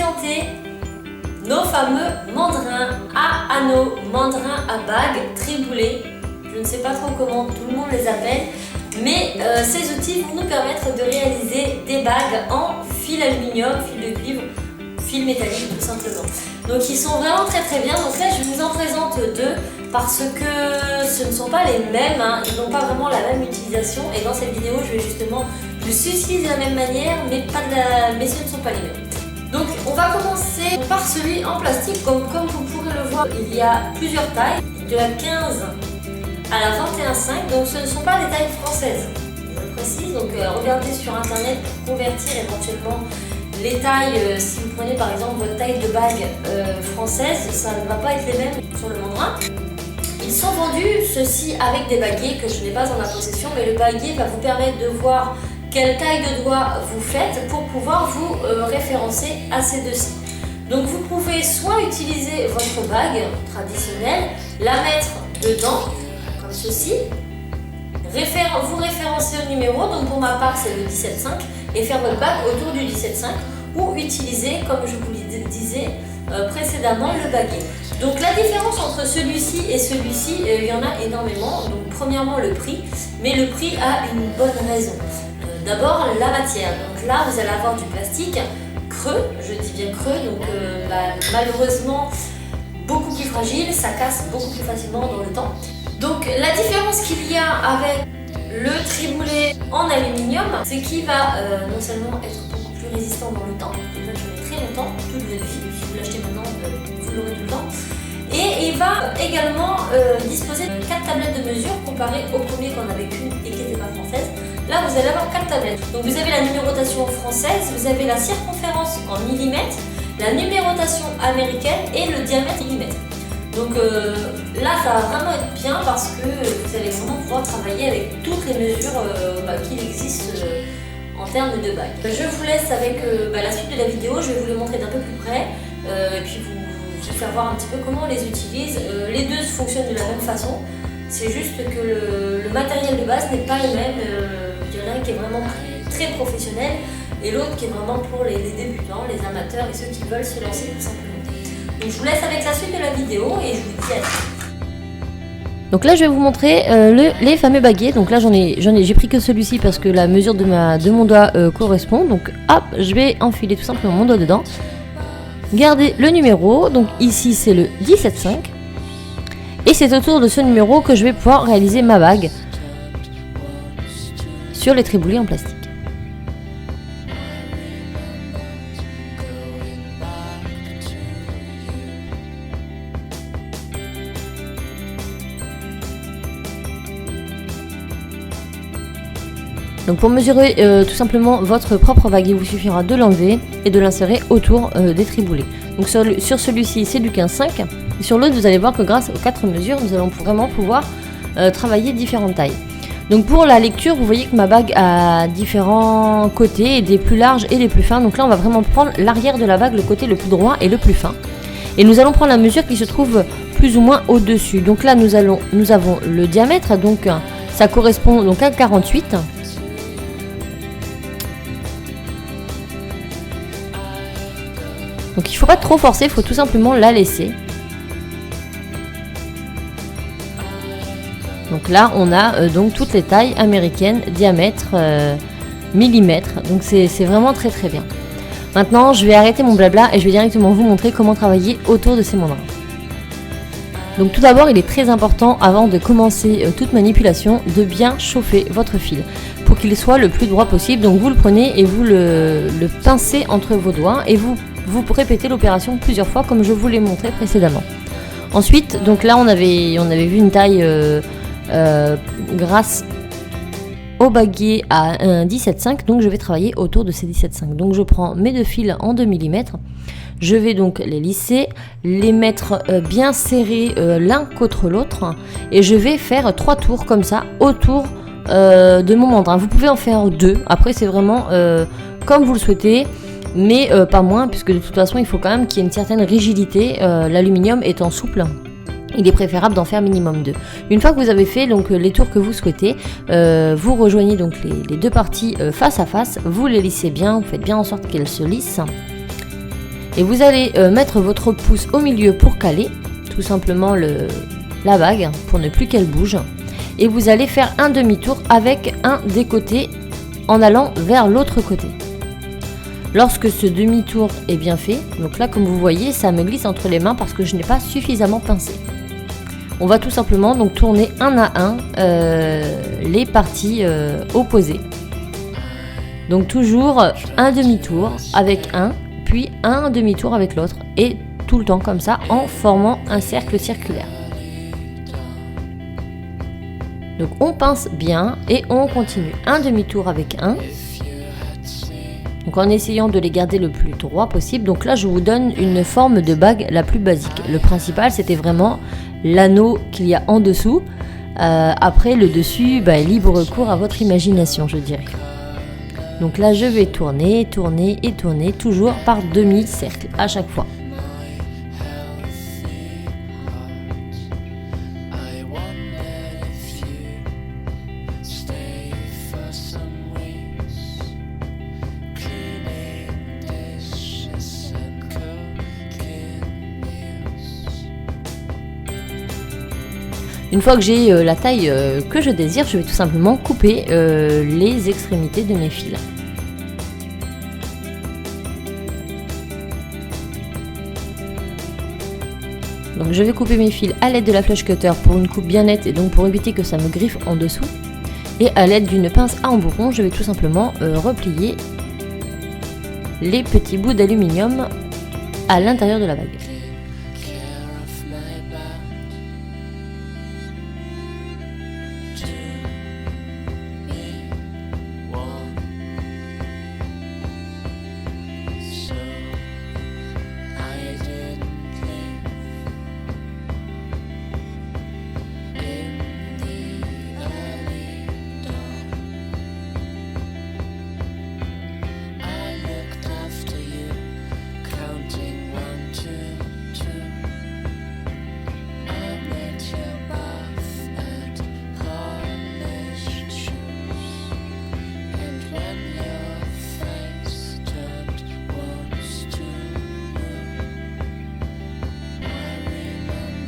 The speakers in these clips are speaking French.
présenter nos fameux mandrins à anneaux, mandrins à bagues, triboulés. Je ne sais pas trop comment tout le monde les appelle, mais ces outils vont nous permettre de réaliser des bagues en fil aluminium, fil de cuivre, fil métallique tout simplement. Donc ils sont vraiment très très bien. Donc là je vous en présente deux parce que ce ne sont pas les mêmes, hein. Ils n'ont pas vraiment la même utilisation et dans cette vidéo je vais justement les utiliser de la même manière mais ce ne sont pas les mêmes. Donc on va commencer par celui en plastique. Comme vous pourrez le voir, il y a plusieurs tailles, de la 15 à la 21,5, donc ce ne sont pas des tailles françaises, je précise. Donc regardez sur internet pour convertir éventuellement les tailles. Si vous prenez par exemple votre taille de bague française, ça ne va pas être les mêmes sur le mandrin. Ils sont vendus, ceux-ci, avec des baguiers que je n'ai pas en ma possession, mais le baguier va vous permettre de voir quelle taille de doigt vous faites pour pouvoir vous référencer à ces deux-ci. Donc vous pouvez soit utiliser votre bague traditionnelle, la mettre dedans, comme ceci, vous référencer au numéro, donc pour ma part c'est le 17,5, et faire votre bague autour du 17,5, ou utiliser, comme je vous le disais précédemment, le baguet. Donc la différence entre celui-ci et celui-ci, il y en a énormément. Donc premièrement le prix, mais le prix a une bonne raison. D'abord la matière. Donc là vous allez avoir du plastique creux, je dis bien creux, donc malheureusement beaucoup plus fragile, ça casse beaucoup plus facilement dans le temps. Donc la différence qu'il y a avec le triboulet en aluminium, c'est qu'il va non seulement être beaucoup plus résistant dans le temps, il va durer très longtemps, toute votre vie, si vous l'achetez maintenant, vous l'aurez tout le temps. Et il va également disposer de 4 tablettes de mesure comparé au premier qu'on avait qu'une et qui n'était pas française. Là vous allez avoir 4 tablettes. Donc vous avez la numérotation française, vous avez la circonférence en millimètres, la numérotation américaine et le diamètre millimètre. Donc là ça va vraiment être bien parce que vous allez vraiment pouvoir travailler avec toutes les mesures qu'il existe en termes de bagues. Je vous laisse avec la suite de la vidéo, je vais vous les montrer d'un peu plus près et puis vous faire voir un petit peu comment on les utilise. Les deux fonctionnent de la même façon, c'est juste que le matériel de base n'est pas le même. Il y en a un qui est vraiment très professionnel et l'autre qui est vraiment pour les débutants, les amateurs et ceux qui veulent se lancer tout simplement. Donc je vous laisse avec la suite de la vidéo et je vous dis à très vite. Donc là je vais vous montrer les fameux baguets. Donc là j'ai pris que celui-ci parce que la mesure de mon doigt correspond. Donc hop, je vais enfiler tout simplement mon doigt dedans. Gardez le numéro, donc ici c'est le 17,5 et c'est autour de ce numéro que je vais pouvoir réaliser ma bague sur les triboulets en plastique. Donc pour mesurer tout simplement votre propre baguet, il vous suffira de l'enlever et de l'insérer autour des triboulets. Donc sur celui-ci c'est du 15,5 et sur l'autre vous allez voir que grâce aux 4 mesures nous allons vraiment pouvoir travailler différentes tailles. Donc pour la lecture vous voyez que ma bague a différents côtés, des plus larges et des plus fins. Donc là on va vraiment prendre l'arrière de la bague, le côté le plus droit et le plus fin. Et nous allons prendre la mesure qui se trouve plus ou moins au-dessus. Donc là nous avons le diamètre, donc ça correspond donc à 48. Donc il ne faut pas trop forcer, il faut tout simplement la laisser. Donc là on a donc toutes les tailles américaines, diamètre, millimètre. Donc c'est vraiment très très bien. Maintenant je vais arrêter mon blabla et je vais directement vous montrer comment travailler autour de ces mandrins. Donc tout d'abord il est très important avant de commencer toute manipulation de bien chauffer votre fil pour qu'il soit le plus droit possible. Donc vous le prenez et vous le pincez entre vos doigts et vous répétez l'opération plusieurs fois comme je vous l'ai montré précédemment. Ensuite, donc là on avait vu une taille grâce au baguet à un 17,5, donc je vais travailler autour de ces 17,5. Donc je prends mes deux fils en 2 mm, je vais donc les lisser, les mettre bien serrés l'un contre l'autre et je vais faire 3 tours comme ça autour de mon mandrin. Vous pouvez en faire 2, après c'est vraiment comme vous le souhaitez. Mais pas moins, puisque de toute façon il faut quand même qu'il y ait une certaine rigidité, l'aluminium étant souple, il est préférable d'en faire minimum 2. Une fois que vous avez fait donc les tours que vous souhaitez, vous rejoignez donc les deux parties face à face, vous les lissez bien, vous faites bien en sorte qu'elles se lissent. Et vous allez mettre votre pouce au milieu pour caler tout simplement la bague pour ne plus qu'elle bouge. Et vous allez faire un demi-tour avec un des côtés en allant vers l'autre côté. Lorsque ce demi-tour est bien fait, donc là comme vous voyez ça me glisse entre les mains parce que je n'ai pas suffisamment pincé. On va tout simplement donc tourner un à un les parties opposées. Donc toujours un demi-tour avec un, puis un demi-tour avec l'autre et tout le temps comme ça en formant un cercle circulaire. Donc on pince bien et on continue. Un demi-tour avec un. Donc en essayant de les garder le plus droit possible. Donc là je vous donne une forme de bague la plus basique. Le principal c'était vraiment l'anneau qu'il y a en dessous. Après le dessus, libre cours à votre imagination je dirais. Donc là je vais tourner, tourner et tourner toujours par demi-cercle à chaque fois. Une fois que j'ai la taille que je désire, je vais tout simplement couper les extrémités de mes fils. Donc je vais couper mes fils à l'aide de la flèche cutter pour une coupe bien nette et donc pour éviter que ça me griffe en dessous. Et à l'aide d'une pince à embourron, je vais tout simplement replier les petits bouts d'aluminium à l'intérieur de la bague.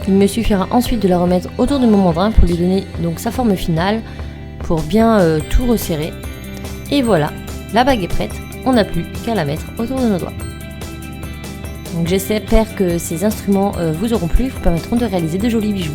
Il me suffira ensuite de la remettre autour de mon mandrin pour lui donner donc sa forme finale, pour bien tout resserrer. Et voilà, la bague est prête, on n'a plus qu'à la mettre autour de nos doigts. Donc j'espère que ces instruments vous auront plu et vous permettront de réaliser de jolis bijoux.